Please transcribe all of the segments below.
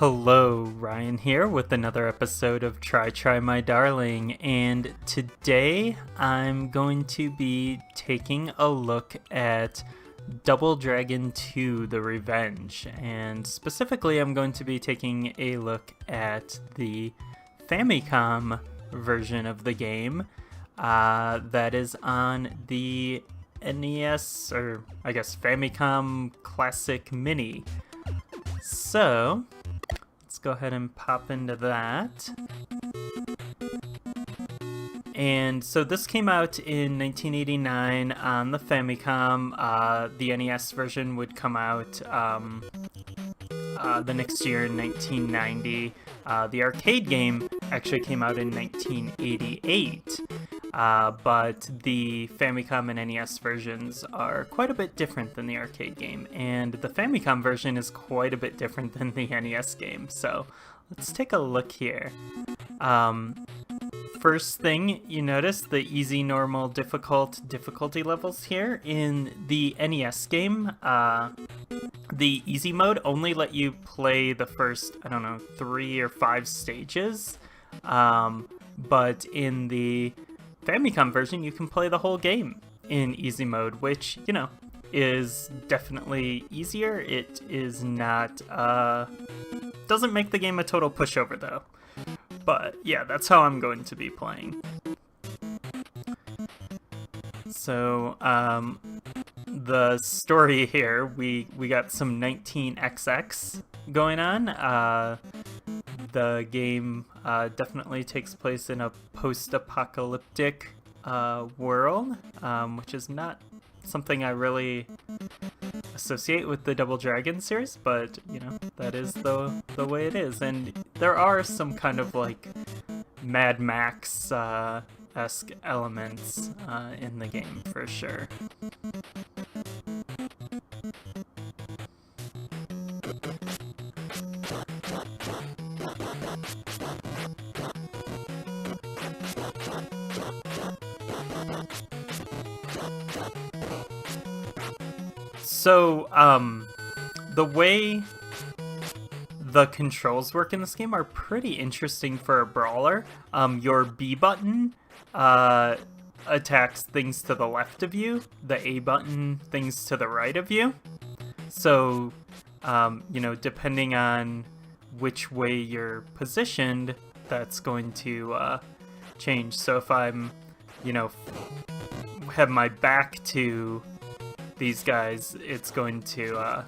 Hello, Ryan here with another episode of Try My Darling, and today I'm going to be taking a look at Double Dragon 2: The Revenge, and specifically I'm going to be taking a look at the Famicom version of the game that is on the NES, or I guess Famicom Classic Mini. So let's go ahead and pop into that. And so this came out in 1989 on the Famicom. The NES version would come out the next year in 1990. The arcade game actually came out in 1988. But the Famicom and NES versions are quite a bit different than the arcade game, and the Famicom version is quite a bit different than the NES game, so let's take a look here. First thing you notice, the easy, normal, difficulty levels here. In the NES game, the easy mode only let you play the first, 3 or 5 stages, but in the Famicom version, you can play the whole game in easy mode, which, is definitely easier. It is not, doesn't make the game a total pushover, though. But, yeah, that's how I'm going to be playing. So, the story here, we got some 19XX going on. The game definitely takes place in a post-apocalyptic world, which is not something I really associate with the Double Dragon series, but, that is the way it is. And there are some kind of, Mad Max-esque elements in the game, for sure. So, the way the controls work in this game are pretty interesting for a brawler. Your B button attacks things to the left of you, the A button things to the right of you. So, depending on which way you're positioned, that's going to change. So if I'm, have my back to these guys, it's going to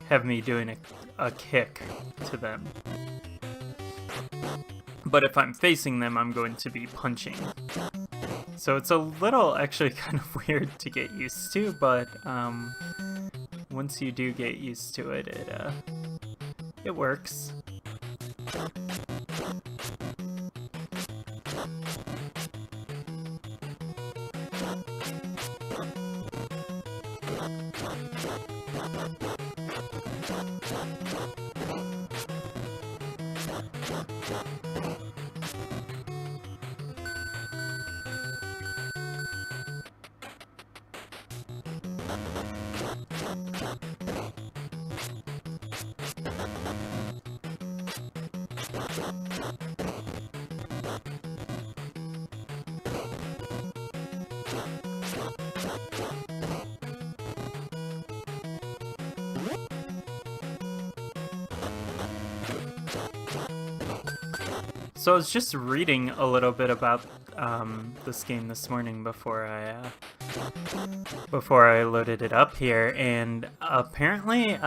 have me doing a kick to them. But if I'm facing them, I'm going to be punching. So it's a little actually kind of weird to get used to, but once you do get used to it, it works. So I was just reading a little bit about this game this morning before I loaded it up here, and apparently,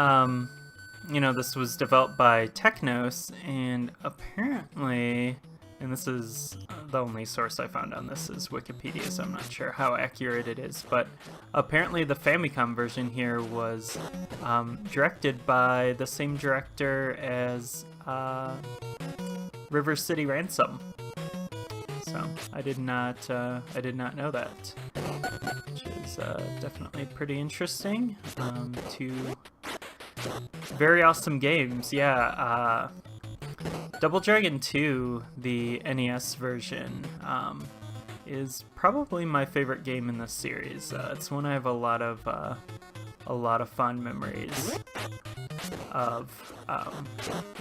this was developed by Technos, and apparently, and this is the only source I found on this is Wikipedia, so I'm not sure how accurate it is, but apparently the Famicom version here was directed by the same director as River City Ransom. So I did not know that, which is definitely pretty interesting. Two very awesome games, yeah. Double Dragon 2, the NES version, is probably my favorite game in this series. It's one I have a lot of fond memories. of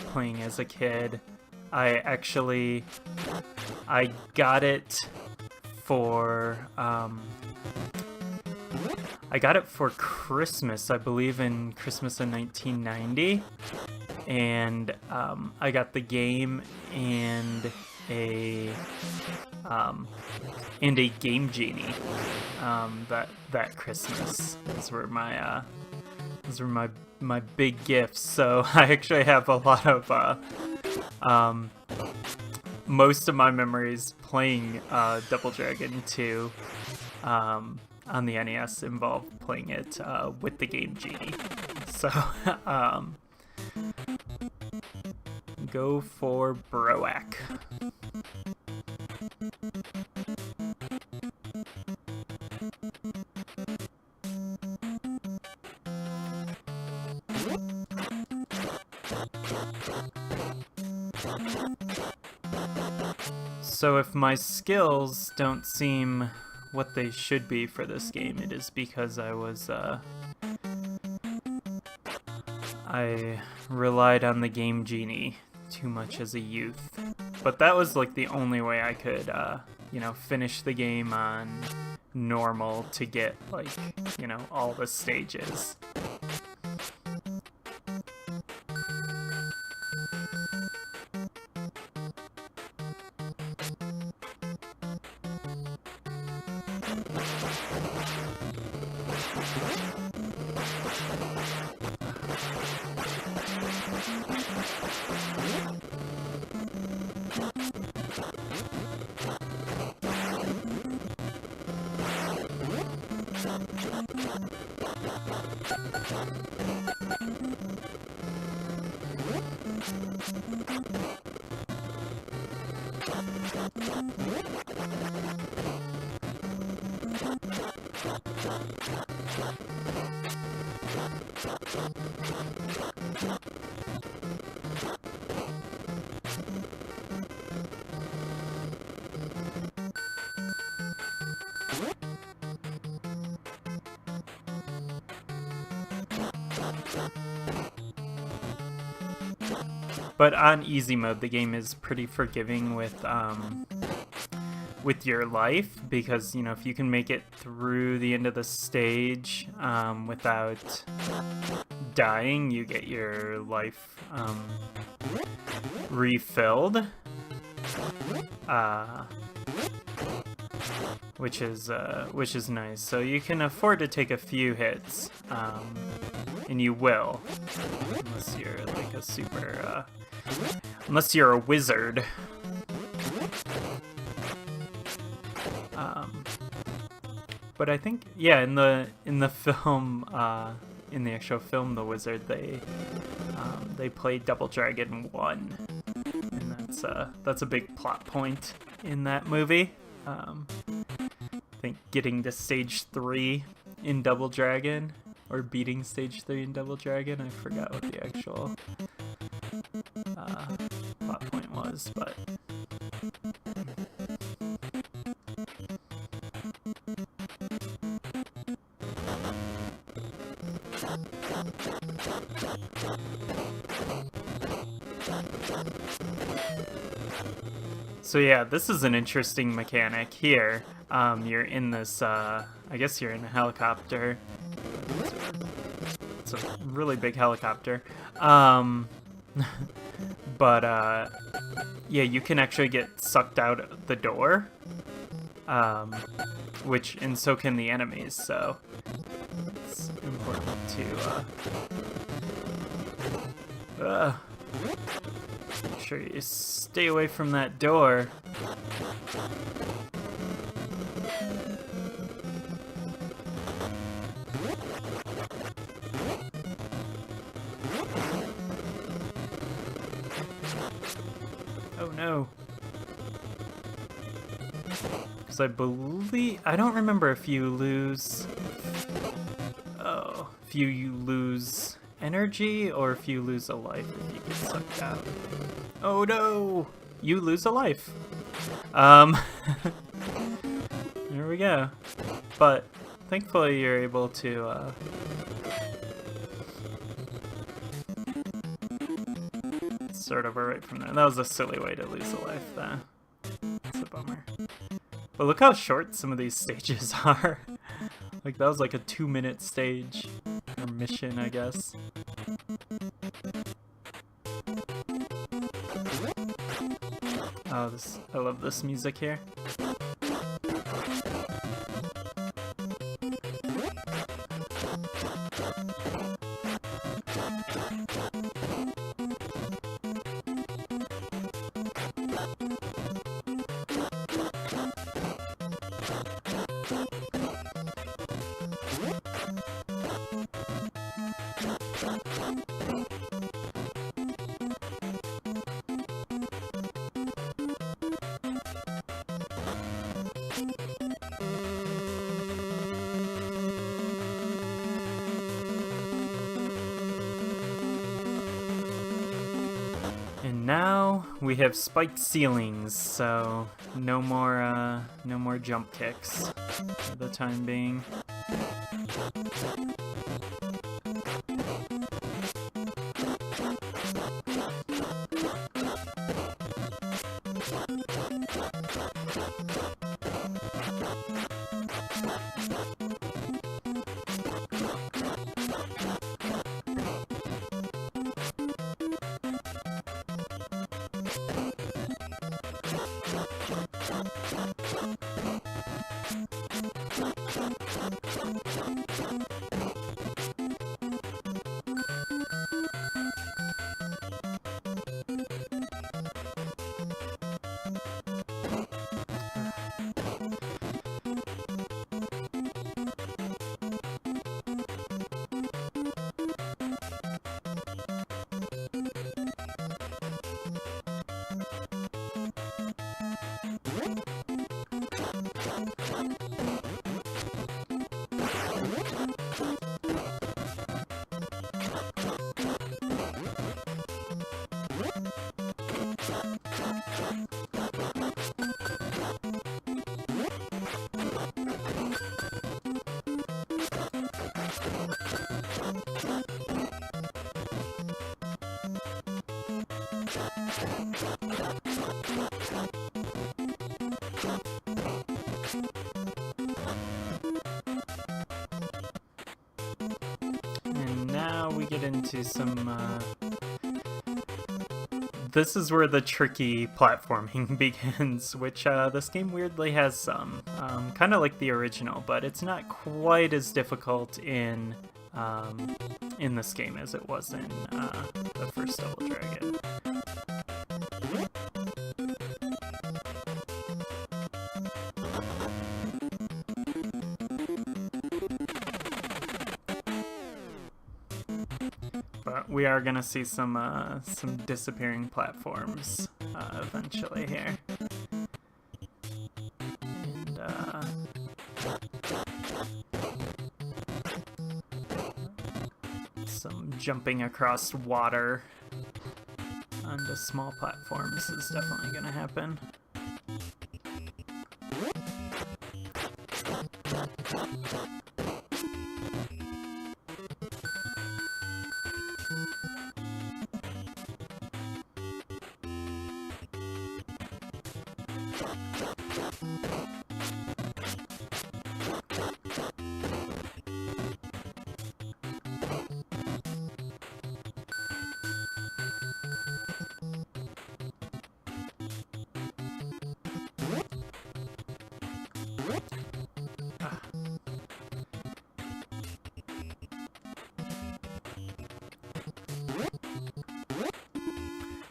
playing as a kid. I got it for Christmas, I believe in Christmas in 1990, and I got the game and a Game Genie that Christmas. Those were my big gifts. So I actually have a lot of most of my memories playing Double Dragon 2 on the NES involve playing it with the Game Genie. So go for Broak. So if my skills don't seem what they should be for this game, it is because I relied on the Game Genie too much as a youth. But that was like the only way I could, finish the game on normal to get, like, all the stages. But on easy mode, the game is pretty forgiving with your life, because if you can make it through the end of the stage without dying, you get your life refilled, which is nice. So you can afford to take a few hits, and you will, unless you're like a super unless you're a wizard. But I think, yeah, in the film, in the actual film, The Wizard, they play Double Dragon 1, and that's a big plot point in that movie. I think getting to stage 3 in Double Dragon, or beating stage 3 in Double Dragon, I forgot what the actual plot point was, but so yeah, this is an interesting mechanic here. You're in this, I guess you're in a helicopter. It's a really big helicopter. But, yeah, you can actually get sucked out the door. And so can the enemies, so it's important to, make sure you stay away from that door. Oh no. Because I don't remember if you lose energy or if you lose a life if you get sucked out. Oh no! You lose a life. There we go. But thankfully you're able to start over right from there. That was a silly way to lose a life, though. It's a bummer. But look how short some of these stages are. Like, that was like a 2-minute stage. Or mission, I guess. Oh, I love this music here. And now we have spiked ceilings, so no more jump kicks for the time being. And now we get into some, this is where the tricky platforming begins, which this game weirdly has some. Kind of like the original, but it's not quite as difficult in this game as it was in the first Double Dragon. But we are gonna see some disappearing platforms eventually here. And some jumping across water onto small platforms is definitely gonna happen.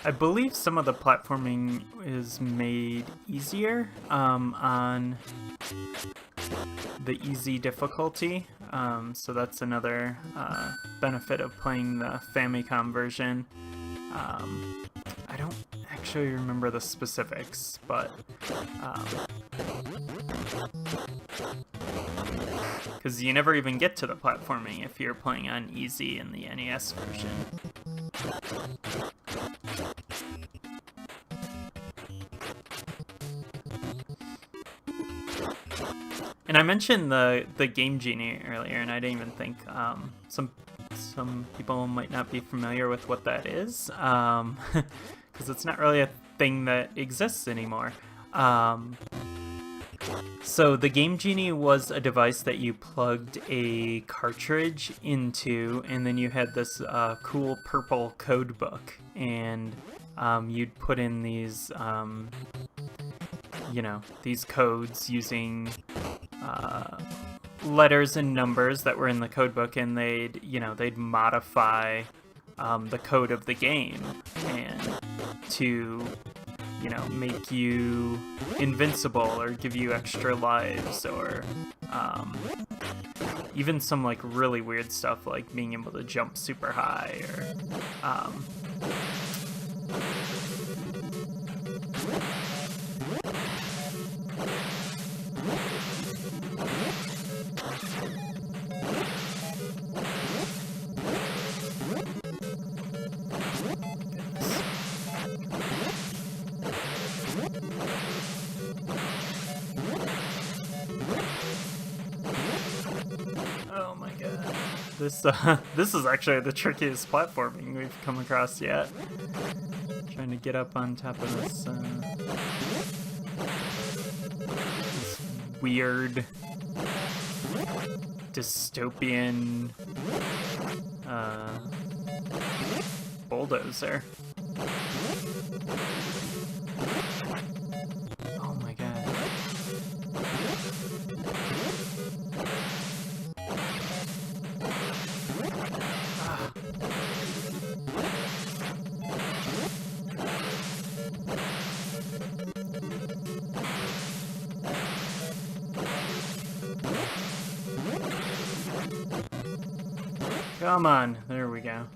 I believe some of the platforming is made easier on the easy difficulty, so that's another benefit of playing the Famicom version. I don't actually remember the specifics, but because you never even get to the platforming if you're playing on easy in the NES version. And I mentioned the Game Genie earlier, and I didn't even think Some people might not be familiar with what that is, because it's not really a thing that exists anymore. So the Game Genie was a device that you plugged a cartridge into, and then you had this cool purple code book, and you'd put in these, these codes using letters and numbers that were in the code book, and they'd modify the code of the game and to make you invincible or give you extra lives, or even some like really weird stuff like being able to jump super high, or this is actually the trickiest platforming we've come across yet. Trying to get up on top of this weird dystopian bulldozer. Oh my god. Come on, there we go.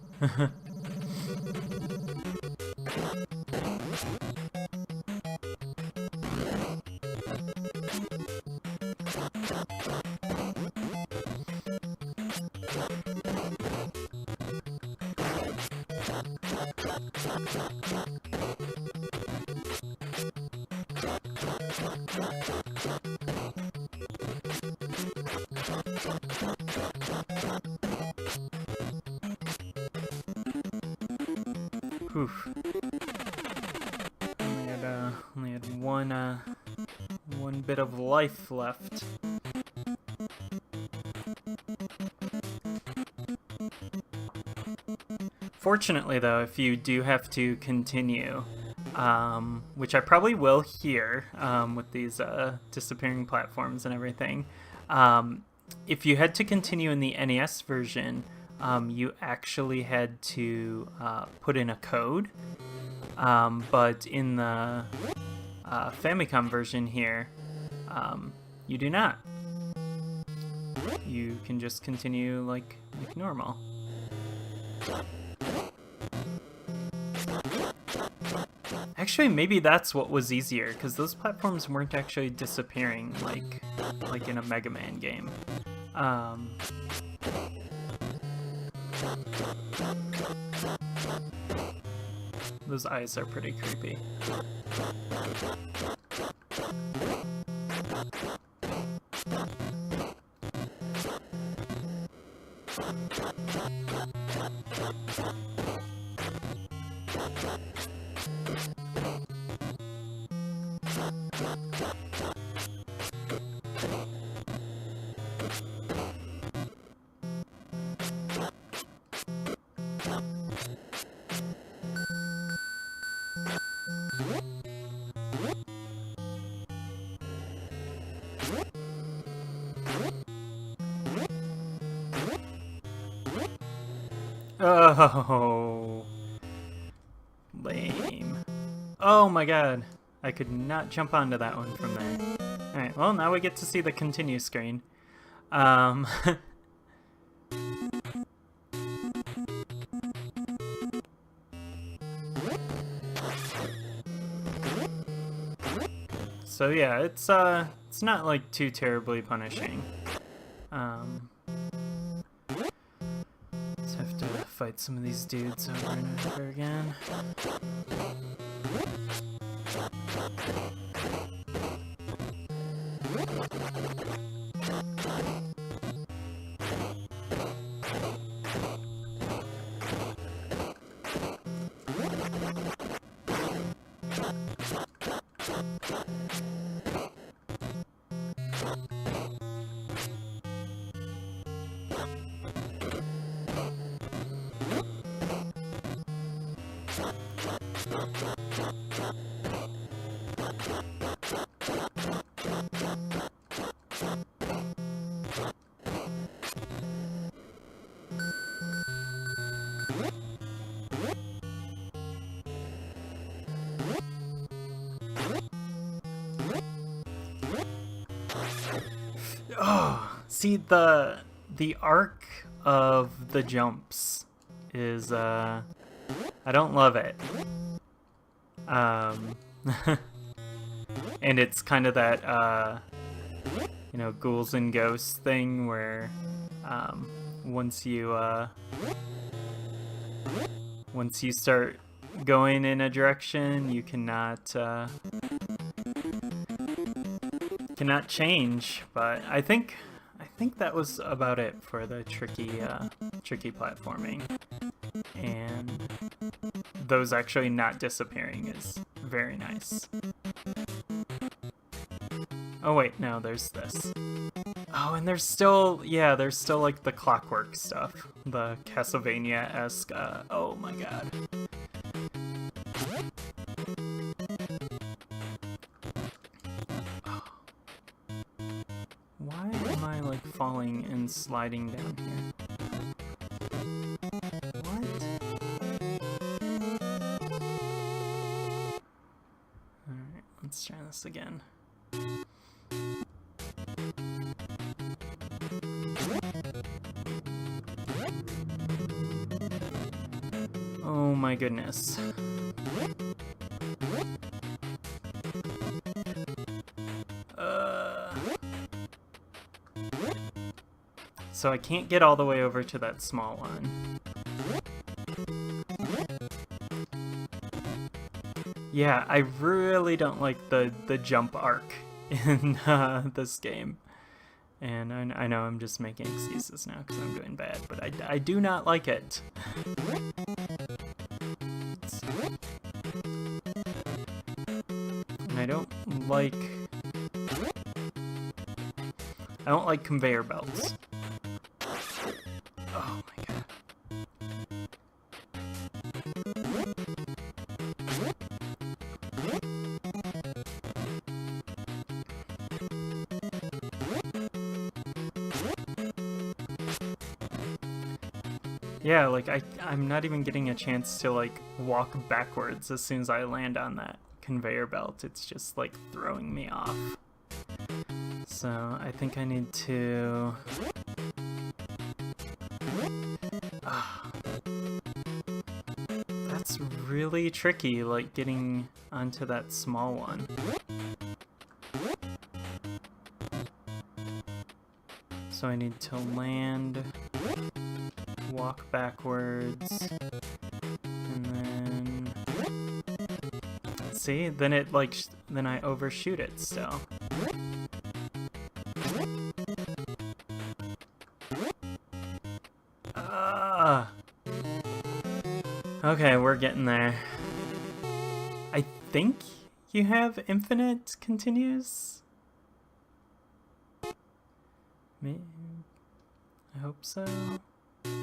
Oof. Only had one bit of life left. Fortunately, though, if you do have to continue, which I probably will here with these disappearing platforms and everything, if you had to continue in the NES version, you actually had to put in a code, but in the Famicom version here, you do not. You can just continue like normal. Actually, maybe that's what was easier, because those platforms weren't actually disappearing like in a Mega Man game. Those eyes are pretty creepy. Oh, lame. Oh my god, I could not jump onto that one from there. Alright, well now we get to see the continue screen. So yeah, it's not like too terribly punishing. Just have to fight some of these dudes over and over again. Oh, see, the arc of the jumps is I don't love it. And it's kind of that you know, ghouls and ghosts thing where once you start going in a direction, you cannot change. But I think that was about it for the tricky platforming, and those actually not disappearing is very nice. Oh wait, no, there's this. Oh, and there's still like the clockwork stuff, the Castlevania-esque. Oh my god. Why am I like falling and sliding down here? What? Alright, let's try this again. Oh my goodness. So I can't get all the way over to that small one. Yeah, I really don't like the jump arc in this game. And I know I'm just making excuses now because I'm doing bad, but I do not like it. And I don't like conveyor belts. Oh my god. Yeah, like I'm not even getting a chance to like walk backwards as soon as I land on that conveyor belt. It's just like throwing me off. So I think I need to... That's really tricky, like getting onto that small one. So I need to land, walk backwards, and then... See? Then it like, then I overshoot it still. Okay, we're getting there. I think you have infinite continues? Maybe. I hope so. Yeah.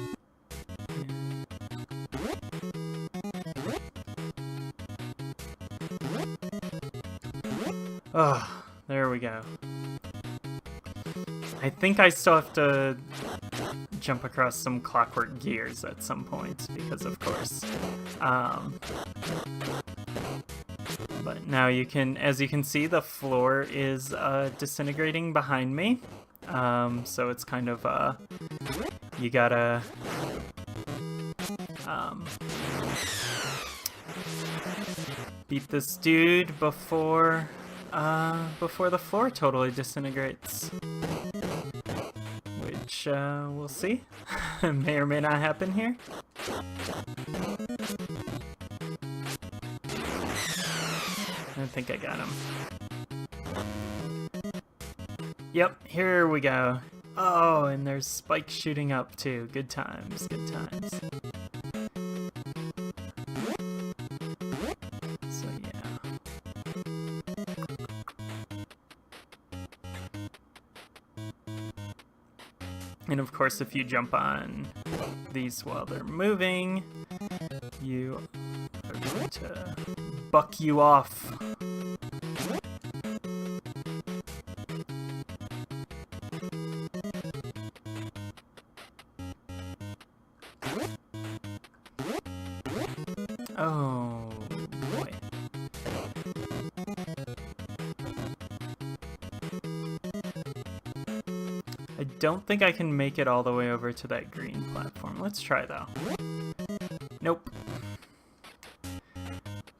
Oh, there we go. I think I still have to jump across some clockwork gears at some point, because of course. But now you can, as you can see, the floor is disintegrating behind me. So it's kind of, you gotta, beat this dude before the floor totally disintegrates. Which, we'll see. May or may not happen here. I think I got him. Yep, here we go. Oh, and there's spikes shooting up too. Good times, good times. So yeah. And of course, if you jump on these while they're moving, you are going to buck you off. Oh boy. I don't think I can make it all the way over to that green platform. Let's try though. Nope.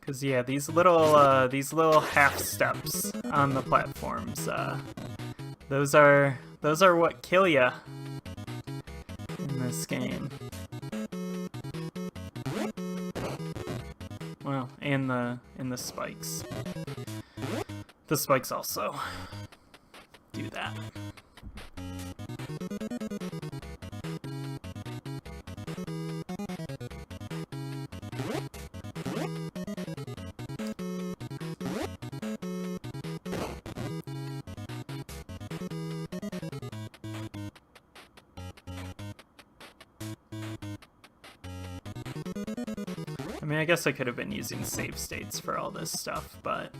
Cause yeah, these little half steps on the platforms, those are what kill ya in this game. Well, and the spikes. The spikes also do that. I mean, I guess I could have been using save states for all this stuff, but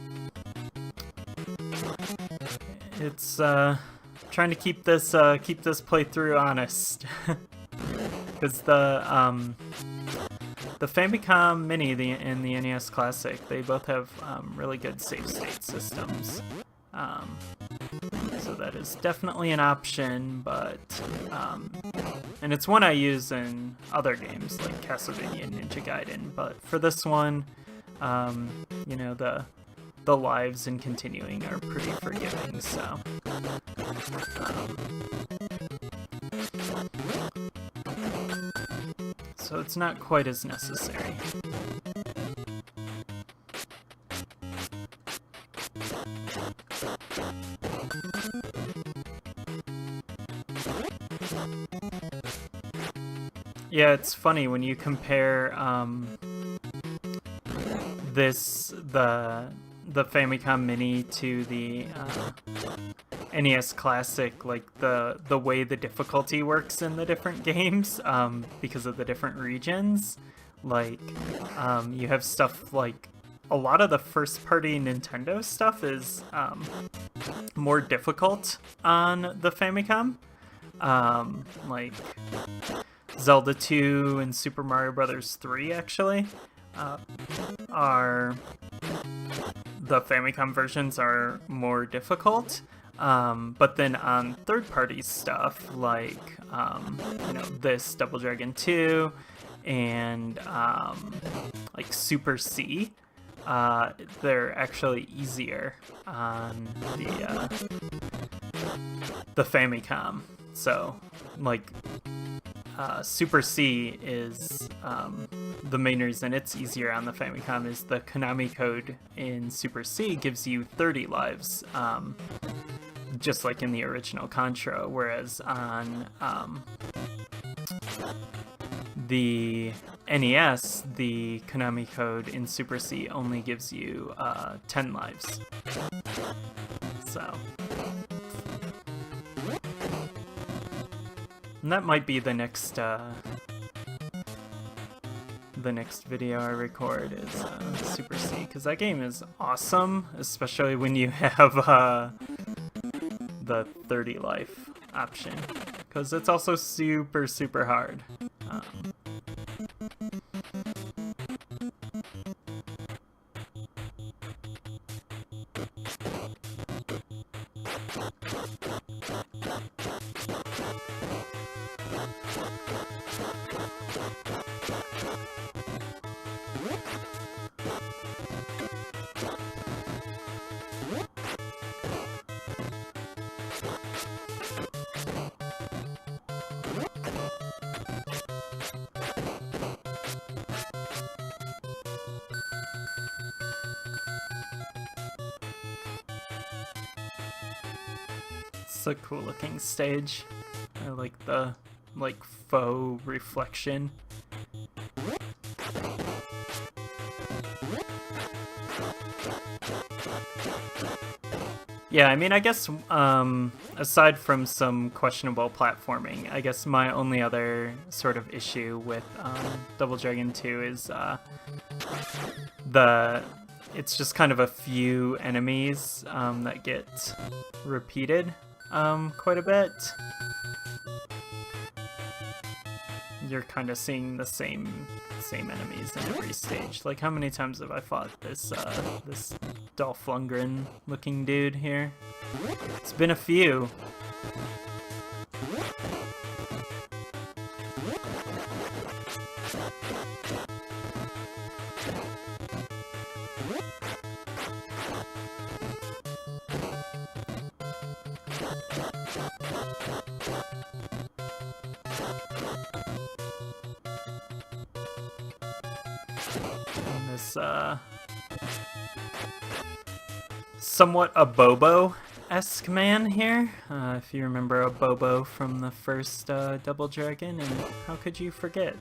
it's trying to keep this playthrough honest, because the Famicom Mini and the NES Classic, they both have really good save state systems. So that is definitely an option, but and it's one I use in other games like Castlevania and Ninja Gaiden, but for this one, you know, the lives and continuing are pretty forgiving, so so it's not quite as necessary. Yeah, it's funny when you compare the Famicom Mini to the NES Classic, like the way the difficulty works in the different games, because of the different regions. Like, you have stuff like a lot of the first-party Nintendo stuff is more difficult on the Famicom. Like Zelda 2 and Super Mario Bros. 3 actually are the Famicom versions are more difficult. But then on third-party stuff like you know, this Double Dragon 2 and like Super C, they're actually easier on the Famicom. So like Super C is the main reason it's easier on the Famicom is the Konami code in Super C gives you 30 lives, just like in the original Contra, whereas on the NES, the Konami code in Super C only gives you 10 lives. So, and that might be the next video I record is Super C, because that game is awesome, especially when you have the 30 life option, because it's also super hard. It's a cool looking stage. I like the faux reflection. Yeah, I mean, I guess aside from some questionable platforming, I guess my only other sort of issue with Double Dragon 2 is it's just kind of a few enemies that get repeated quite a bit. You're kind of seeing the same enemies in every stage. Like, how many times have I fought this this Dolph Lundgren looking dude here? It's been a few. This somewhat a Bobo-esque man here, if you remember a Bobo from the first Double Dragon, and how could you forget?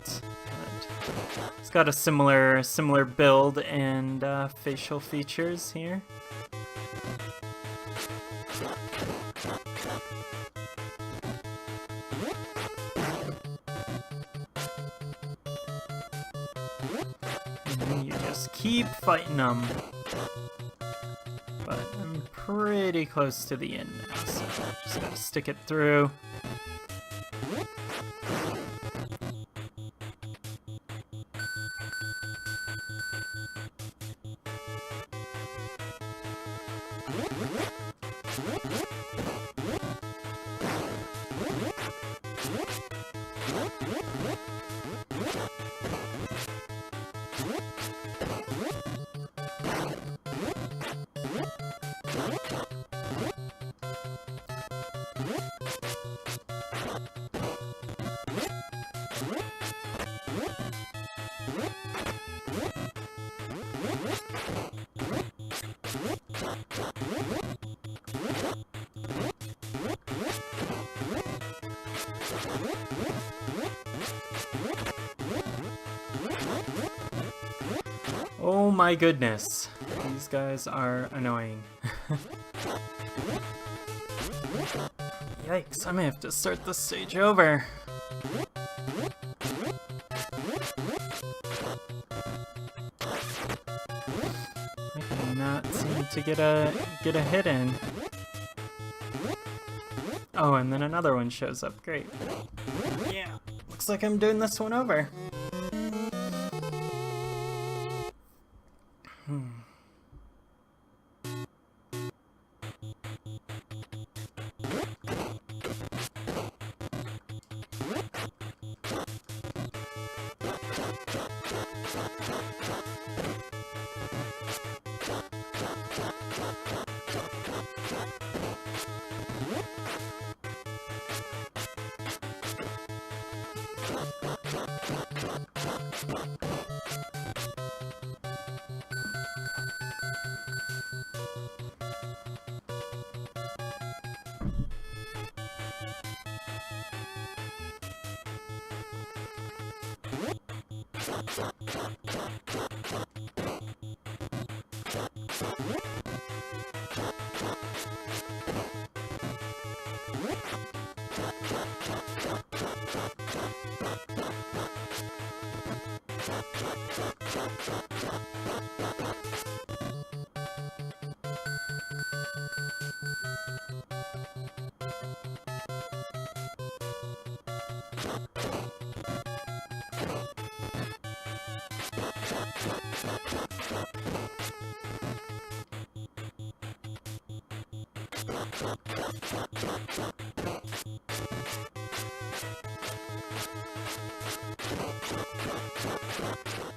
It's got a similar build and facial features here. You just keep fighting them. But I'm pretty close to the end now, so just gotta stick it through. Oh my goodness, these guys are annoying. Yikes, I may have to start this stage over. I cannot seem to get a hit in. Oh, and then another one shows up. Great. Yeah, looks like I'm doing this one over.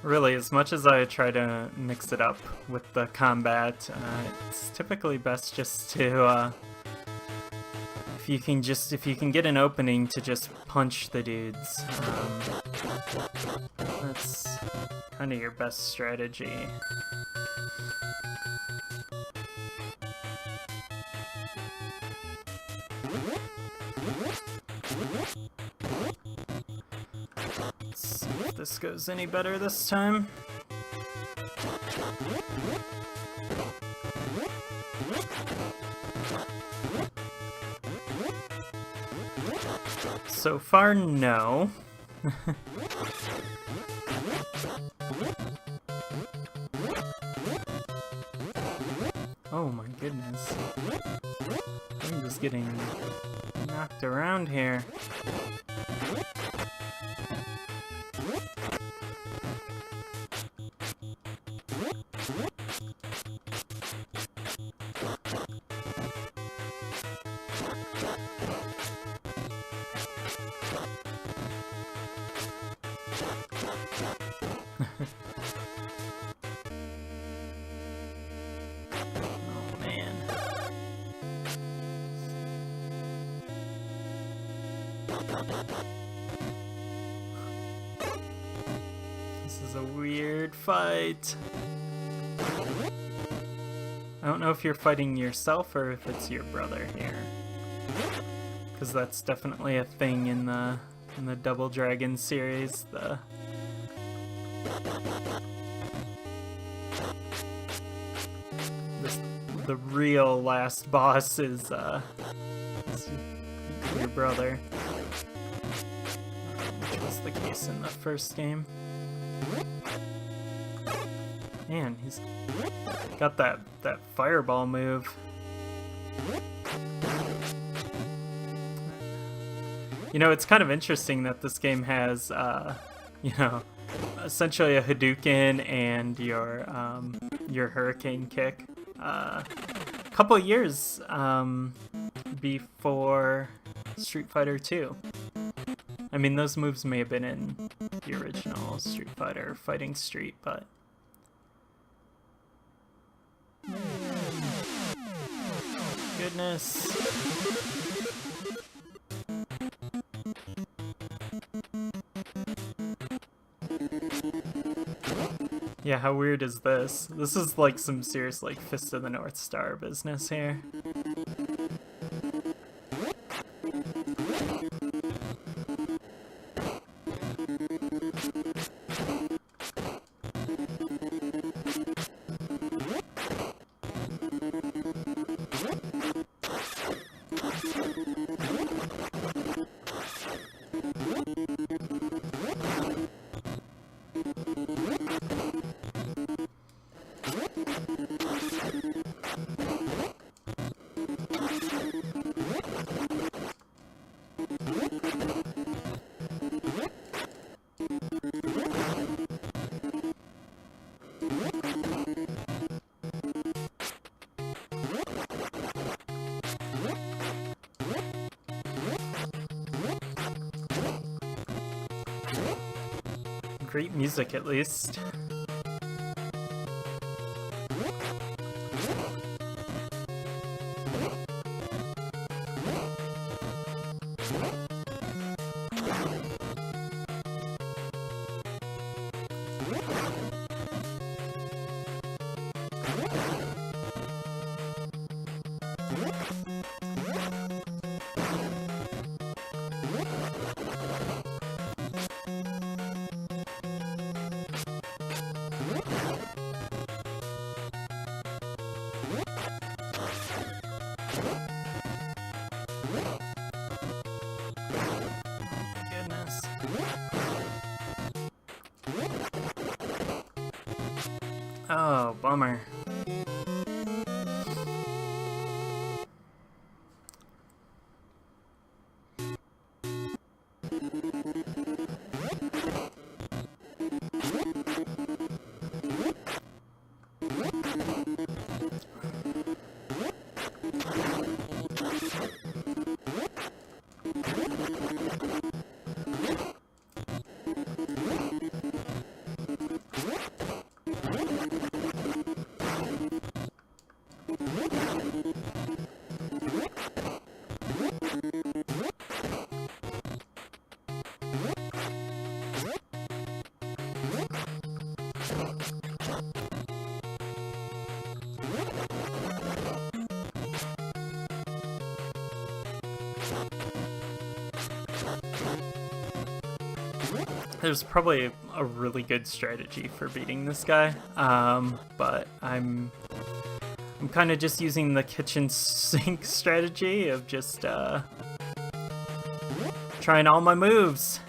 Really, as much as I try to mix it up with the combat, it's typically best just to, if you can get an opening to just punch the dudes. That's kind of your best strategy. Let's see if this goes any better this time. So far, no. Oh my goodness. I'm just getting knocked around here. Oh man. This is a weird fight. I don't know if you're fighting yourself or if it's your brother here, because that's definitely a thing in the Double Dragon series. The real last boss is your brother, which was the case in the first game. Man, he's got that fireball move. You know, it's kind of interesting that this game has, you know, essentially a Hadouken and your Hurricane kick. A couple years before Street Fighter 2. I mean, those moves may have been in the original Street Fighter Fighting Street, but... Goodness. Yeah, how weird is this? This is like some serious like Fist of the North Star business here. Great music, at least. Goodness. Oh, bummer. there's probably a really good strategy for beating this guy, but I'm kind of just using the kitchen sink strategy of just trying all my moves.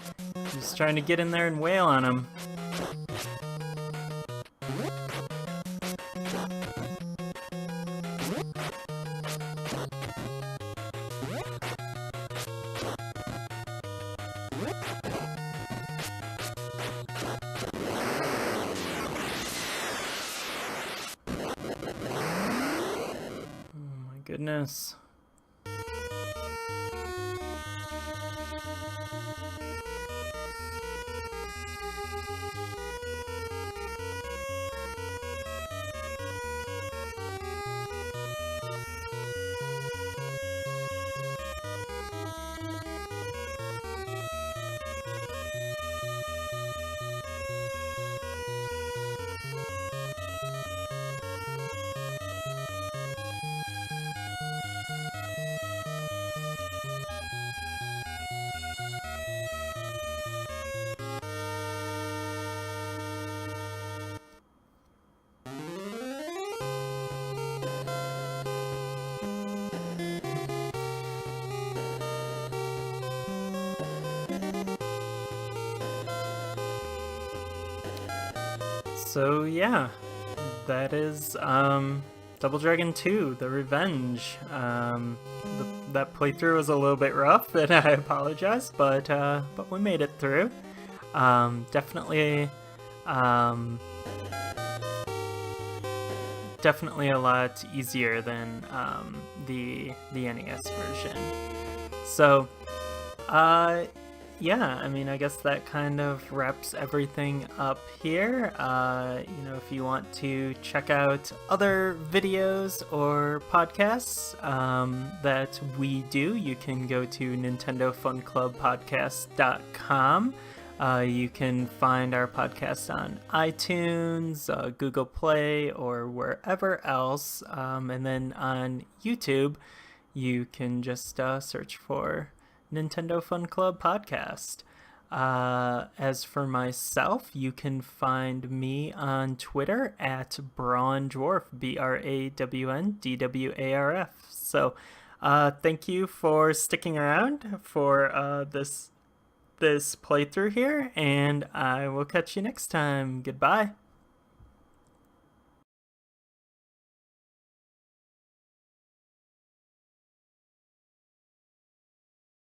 Just trying to get in there and wail on him. Oh my goodness. So yeah, that is Double Dragon 2, The Revenge. That playthrough was a little bit rough, and I apologize, but we made it through. Definitely a lot easier than the NES version. So yeah, I mean, I guess that kind of wraps everything up here. You know, if you want to check out other videos or podcasts that we do, you can go to nintendofunclubpodcast.com. You can find our podcast on iTunes, Google Play, or wherever else. And then on YouTube, you can just search for Nintendo Fun Club Podcast. As for myself, you can find me on Twitter at Brawn Dwarf, BrawnDwarf. So thank you for sticking around for this playthrough here, and I will catch you next time. Goodbye.